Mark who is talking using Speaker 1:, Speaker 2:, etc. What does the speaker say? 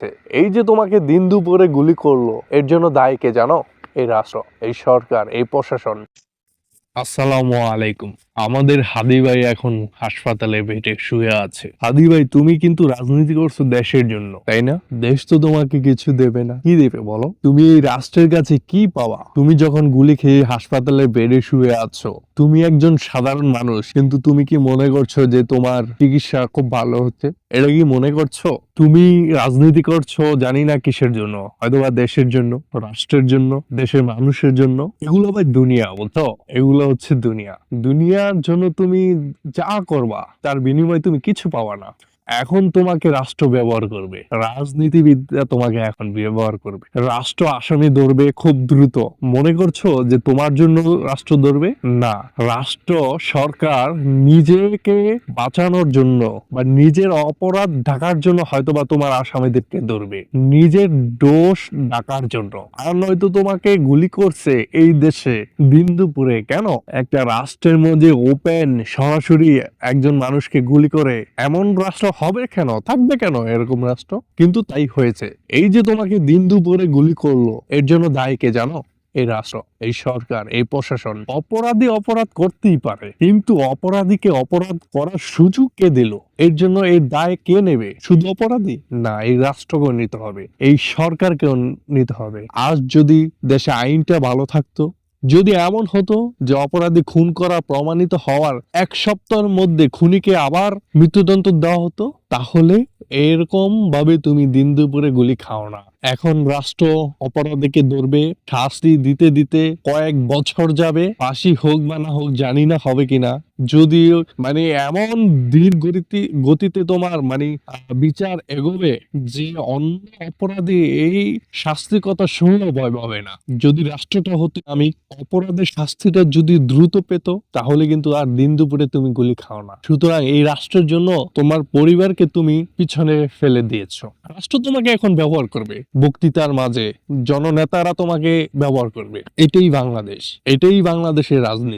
Speaker 1: এই যে তোমাকে দিন দুপুরে গুলি করলো, এর জন্য দায়ী কে জানো? এই রাষ্ট্র, এই সরকার, এই প্রশাসন। আসসালামু আলাইকুম। আমাদের হাদি ভাই এখন হাসপাতালে বেডে শুয়ে আছে। হাদি ভাই, তুমি কিন্তু রাজনীতি করছো দেশের জন্য, তাই না? দেশ তো তোমাকে কিছু দেবে না। কি দেবে বলো? তুমি এই রাষ্ট্রের কাছে কি পাওয়া? তুমি যখন গুলি খেয়ে হাসপাতালে বেডে শুয়ে আছো, তুমি একজন সাধারণ মানুষ, কিন্তু তুমি কি মনে করছো যে তোমার চিকিৎসা খুব ভালো হচ্ছে? এটা কি মনে করছো? তুমি রাজনীতি করছো জানি না কিসের জন্য, হয়তোবা দেশের জন্য, রাষ্ট্রের জন্য, দেশের মানুষের জন্য। এগুলো ভাই দুনিয়া, বুঝছো? এগুলো হচ্ছে দুনিয়া। দুনিয়ার জন্য তুমি যা করবা তার বিনিময়ে তুমি কিছু পাওয়া না। এখন তোমাকে রাষ্ট্র ব্যবহার করবে, রাজনীতিবিদরা তোমাকে এখন ব্যবহার করবে। রাষ্ট্র আসামি ধরবে খুব দ্রুত। মনে করছো যে তোমার জন্য রাষ্ট্র ধরবে? না, রাষ্ট্র, সরকার নিজেকে বাঁচানোর জন্য বা নিজের অপরাধ ঢাকার জন্য হয়তোবা তোমার আসামিদেরকে ধরবে, নিজের দোষ ঢাকার জন্য। আর নয়তো তোমাকে গুলি করছে এই দেশে দিন দুপুরে। কেন? একটা রাষ্ট্রের মধ্যে ওপেন সরাসরি একজন মানুষকে গুলি করে এমন রাষ্ট্র হবে কেন, থাকবে কেন এরকম রাষ্ট্র? কিন্তু তাই হয়েছে। এই যে তোমাকে দিন দুপুরে গুলি করলো, এর জন্য দায়ী কে জানো? এই রাষ্ট্র, এই সরকার, এই প্রশাসন। অপরাধী অপরাধ করতেই পারে, কিন্তু অপরাধীকে অপরাধ করার সুযোগ কে দিল? এর জন্য এই দায় কে নেবে? শুধু অপরাধী না, এই রাষ্ট্রকেও নিতে হবে, এই সরকারকেও নিতে হবে। আজ যদি দেশে আইনটা ভালো থাকতো, যদি এমন হতো যে অপরাধী খুন করা প্রমাণিত হওয়ার 1 সপ্তাহের মধ্যে খুনিকে আবার মৃত্যুদণ্ড দেওয়া হতো, তাহলে এরকম ভাবে তুমি দিন দুপুরে গুলি খাও না। এখন রাষ্ট্র অপরাধীকে ধরবে, শাস্তি দিতে দিতে কয়েক বছর যাবে। ফাঁসি হোক বা না হোক জানি না হবে কিনা, যদিও এমন ধীর গতিতে তোমার বিচার এগোবে যে অন্য অপরাধী এই শাস্তির কথা শুনলেও ভয় পাবে না। যদি রাষ্ট্রটা হতো, আমি অপরাধের শাস্তিটা যদি দ্রুত পেত, তাহলে কিন্তু আর দিন দুপুরে তুমি গুলি খাও না। সুতরাং এই রাষ্ট্রের জন্য তোমার পরিবারকে তুমি পিছনে ফেলে দিয়েছো। রাষ্ট্র তোমাকে এখন ব্যবহার করবে, বক্তৃতার মাঝে জননেতারা তোমাকে ব্যবহার করবে। এটাই বাংলাদেশ, এটাই বাংলাদেশের রাজনীতি।